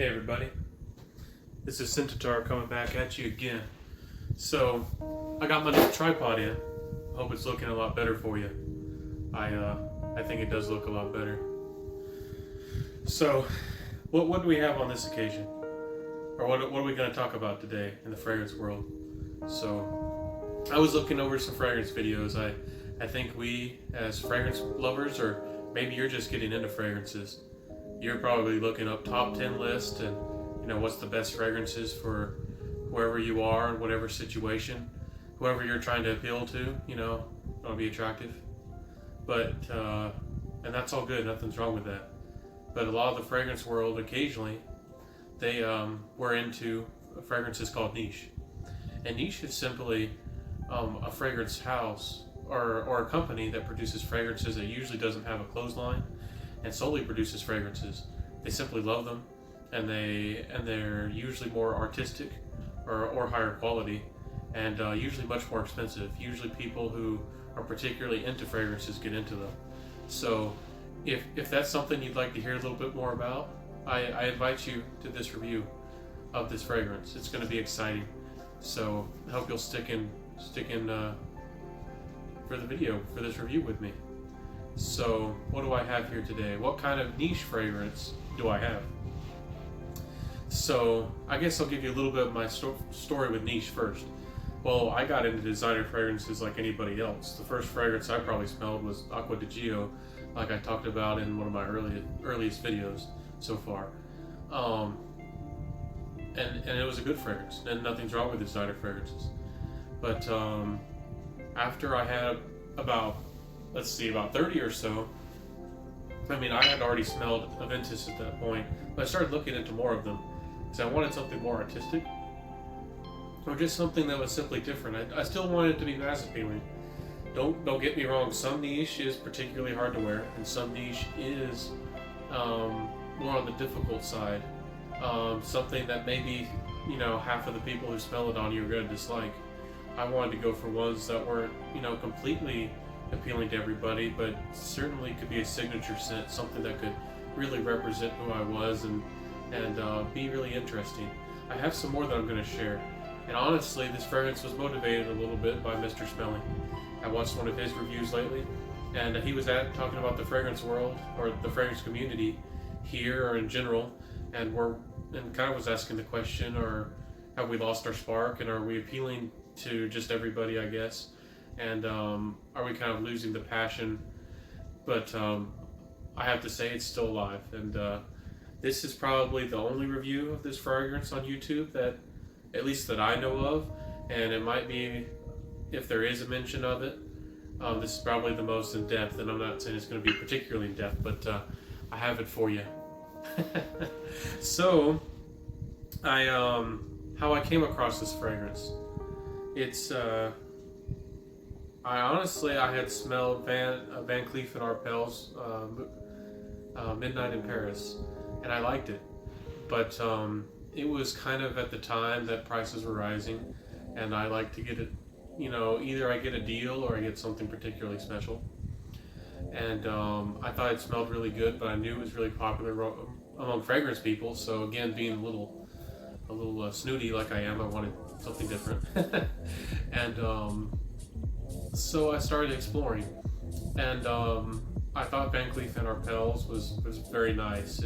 Hey everybody, this is Centaur coming back at you again. So, I got my new tripod in. Hope it's looking a lot better for you. I think it does look a lot better. So, what do we have on this occasion? Or what are we going to talk about today in the fragrance world? So, I was looking over some fragrance videos. I think we, as fragrance lovers, or maybe you're just getting into fragrances, you're probably looking up top 10 list and what's the best fragrances for wherever you are in whatever situation, whoever you're trying to appeal to, it'll be attractive. But and that's all good, nothing's wrong with that. But a lot of the fragrance world, occasionally they were into fragrances called niche. And niche is simply a fragrance house or a company that produces fragrances that usually doesn't have a clothesline and solely produces fragrances. They simply love them, and they're usually more artistic or higher quality, and usually much more expensive. Usually people who are particularly into fragrances get into them. So if that's something you'd like to hear a little bit more about, I invite you to this review of this fragrance. It's going to be exciting. So I hope you'll stick in for the video, for this review with me. So what do I have here today? What kind of niche fragrance do I have? So I guess I'll give you a little bit of my story with niche first. Well, I got into designer fragrances like anybody else. The first fragrance I probably smelled was Acqua di Gio, like I talked about in one of my earliest videos so far. And it was a good fragrance, and nothing's wrong with designer fragrances. But after I had about 30 or so, I had already smelled Aventus at that point, but I started looking into more of them because I wanted something more artistic, or just something that was simply different. I still wanted it to be mass appealing. Don't get me wrong, some niche is particularly hard to wear, and some niche is more on the difficult side. Something that maybe, half of the people who smell it on you are going to dislike. I wanted to go for ones that weren't, completely appealing to everybody, but certainly could be a signature scent, something that could really represent who I was and be really interesting. I have some more that I'm going to share. And honestly, this fragrance was motivated a little bit by Mr. Smelling. I watched one of his reviews lately, and he was talking about the fragrance world, or the fragrance community here or in general, and kind of was asking the question, or have we lost our spark, and are we appealing to just everybody, I guess, and are we kind of losing the passion? But I have to say it's still alive, and this is probably the only review of this fragrance on YouTube that, at least that I know of, and it might be, if there is a mention of it, this is probably the most in depth, and I'm not saying it's going to be particularly in depth, but I have it for you. So, how I came across this fragrance. It's I had smelled Van Cleef and Arpels Midnight in Paris, and I liked it, but it was kind of at the time that prices were rising, and I like to get it, either I get a deal or I get something particularly special. And I thought it smelled really good, but I knew it was really popular among fragrance people. So again, being a little snooty like I am, I wanted something different. And so I started exploring, and I thought Van Cleef and Arpels was very nice.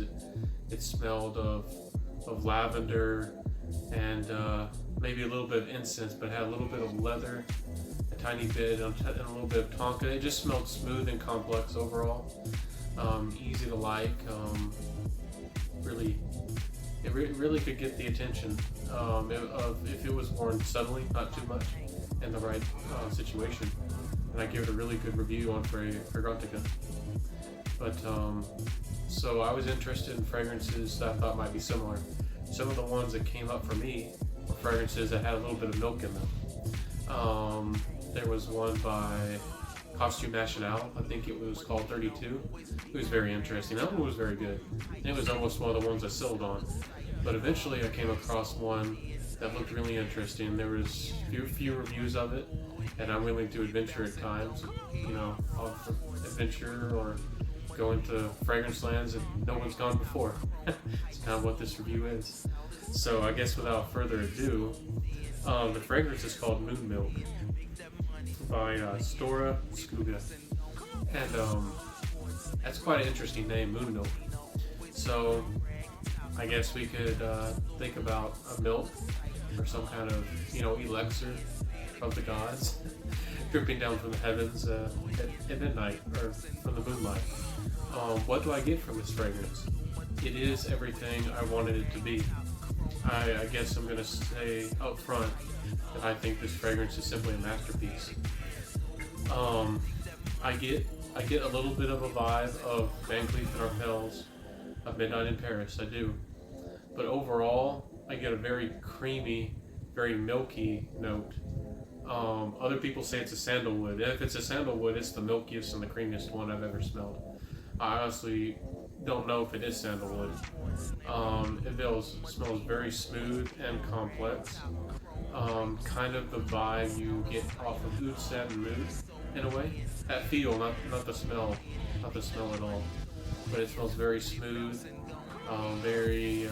It smelled of lavender and maybe a little bit of incense, but had a little bit of leather, a tiny bit, and a little bit of tonka. It just smelled smooth and complex overall. Easy to like. It really could get the attention if it was worn subtly, not too much, in the right situation. And I gave it a really good review on Fragrantica. But so I was interested in fragrances that I thought might be similar. Some of the ones that came up for me were fragrances that had a little bit of milk in them. There was one by Costume National, I think it was called 32. It was very interesting. That one was very good. And it was almost one of the ones I settled on. But eventually I came across one that looked really interesting. There was few reviews of it, and I'm willing to adventure at times. I'll adventure or go into fragrance lands and no one's gone before. It's kind of what this review is. So I guess without further ado, the fragrance is called Moon Milk by Stora Skuga. And that's quite an interesting name, Moon Milk. So I guess we could think about a milk or some kind of, elixir of the gods dripping down from the heavens at midnight or from the moonlight. What do I get from this fragrance? It is everything I wanted it to be. I guess I'm going to say up front that I think this fragrance is simply a masterpiece. I get a little bit of a vibe of Van Cleef & Arpels, of Midnight in Paris, I do. But overall, I get a very creamy, very milky note. Other people say it's a sandalwood. If it's a sandalwood, it's the milkiest and the creamiest one I've ever smelled. I honestly don't know if it is sandalwood. It smells very smooth and complex. Kind of the vibe you get off of Oud Satin Mood, in a way. That feel, not the smell at all. But it smells very smooth, very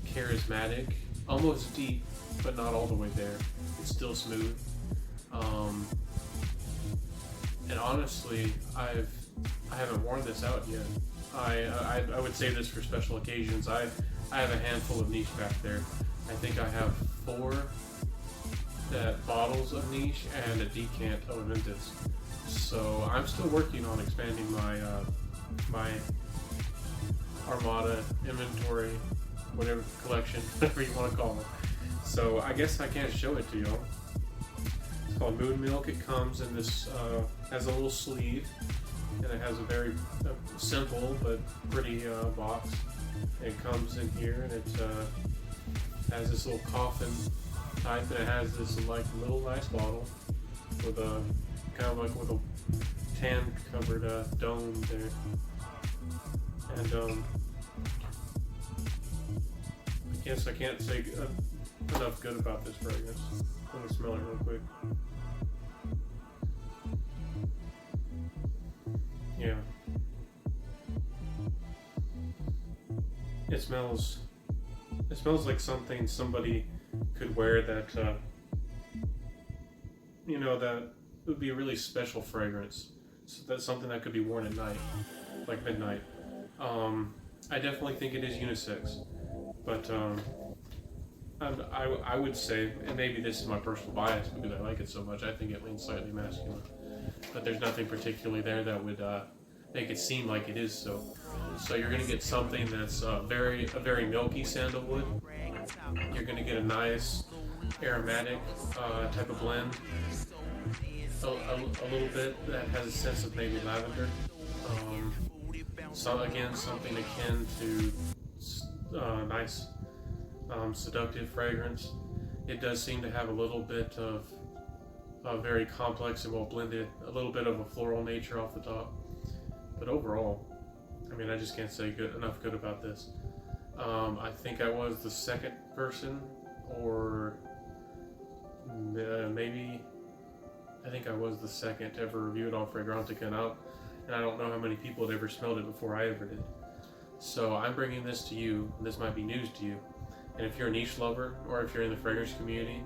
charismatic, almost deep, but not all the way there. It's still smooth. And honestly, I haven't worn this out yet. I would save this for special occasions. I have a handful of niche back there. I think I have 4 bottles of niche and a decant of Aventus. So I'm still working on expanding my Armada inventory, whatever collection, whatever you want to call it. So I guess I can't show it to y'all. It's called Moon Milk. It comes in this, has a little sleeve, and it has a very simple but pretty box. It comes in here, and it has this little coffin type, and it has this little nice bottle with a kind of with a tan covered dome there. And I guess I can't say enough good about this fragrance. I'm gonna smell it real quick. Yeah. It smells like something somebody could wear that that would be a really special fragrance. So that's something that could be worn at night, like midnight. I definitely think it is unisex, but I would say, and maybe this is my personal bias because I like it so much, I think it leans slightly masculine. But there's nothing particularly there that would make it seem like it is so. So you're going to get something that's a very milky sandalwood. You're going to get a nice aromatic type of blend. A little bit that has a sense of maybe lavender. So again, something akin to nice seductive fragrance. It does seem to have a little bit of very complex and well blended, a little bit of a floral nature off the top. But overall, I mean, I just can't say enough good about this. I think I was the second person, or maybe I think I was the second to ever review it on Fragrantica, and I don't know how many people had ever smelled it before I ever did. So I'm bringing this to you, and this might be news to you. And if you're a niche lover, or if you're in the fragrance community,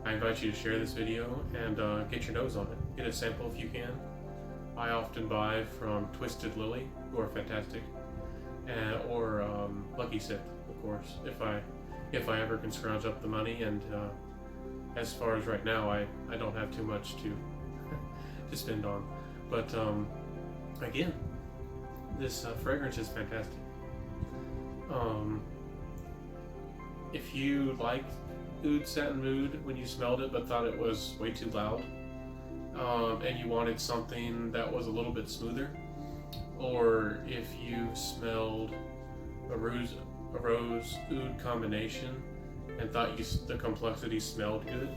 I invite you to share this video and get your nose on it. Get a sample if you can. I often buy from Twisted Lily, who are fantastic, or Lucky Sip, of course, if I ever can scrounge up the money. And as far as right now, I don't have too much to to spend on. But again, this fragrance is fantastic. If you liked Oud Satin Mood when you smelled it but thought it was way too loud, and you wanted something that was a little bit smoother, or if you smelled a rose oud combination and thought the complexity smelled good,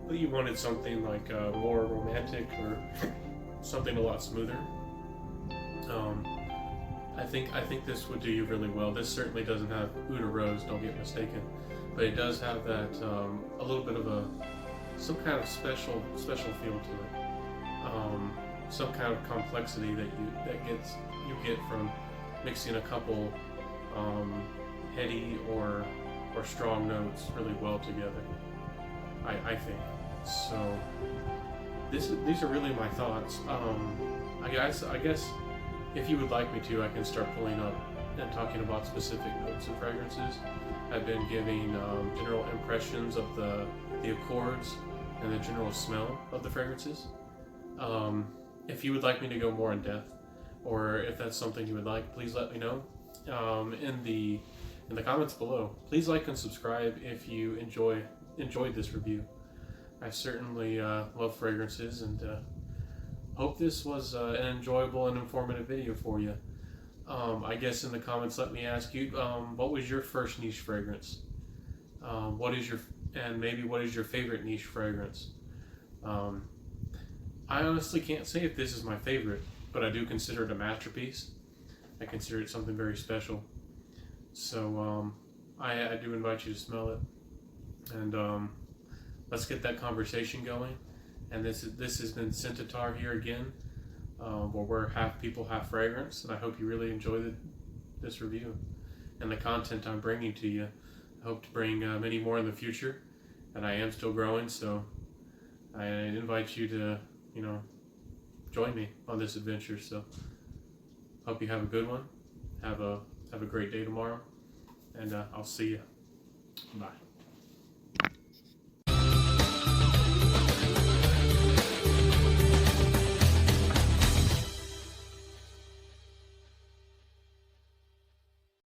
but you wanted something like more romantic or something a lot smoother, I think this would do you really well. This certainly doesn't have oud or rose, don't get mistaken, but it does have that a little bit of some kind of special feel to it. some kind of complexity that you get from mixing a couple heady or strong notes really well together. I think so. These are really my thoughts. I guess if you would like me to, I can start pulling up and talking about specific notes and fragrances. I've been giving general impressions of the accords and the general smell of the fragrances. If you would like me to go more in depth, or if that's something you would like, please let me know in the comments below. Please like and subscribe if you enjoyed this review. I certainly love fragrances, and hope this was an enjoyable and informative video for you. I guess in the comments, let me ask you, what was your first niche fragrance? What is your favorite niche fragrance? I honestly can't say if this is my favorite, but I do consider it a masterpiece. I consider it something very special. So I do invite you to smell it, and let's get that conversation going. And this has been Scentatar here again, where we're half people, half fragrance, and I hope you really enjoyed this review and the content I'm bringing to you. I hope to bring many more in the future, and I am still growing, so I invite you to, join me on this adventure. So hope you have a good one. Have a great day tomorrow, and I'll see you. Bye.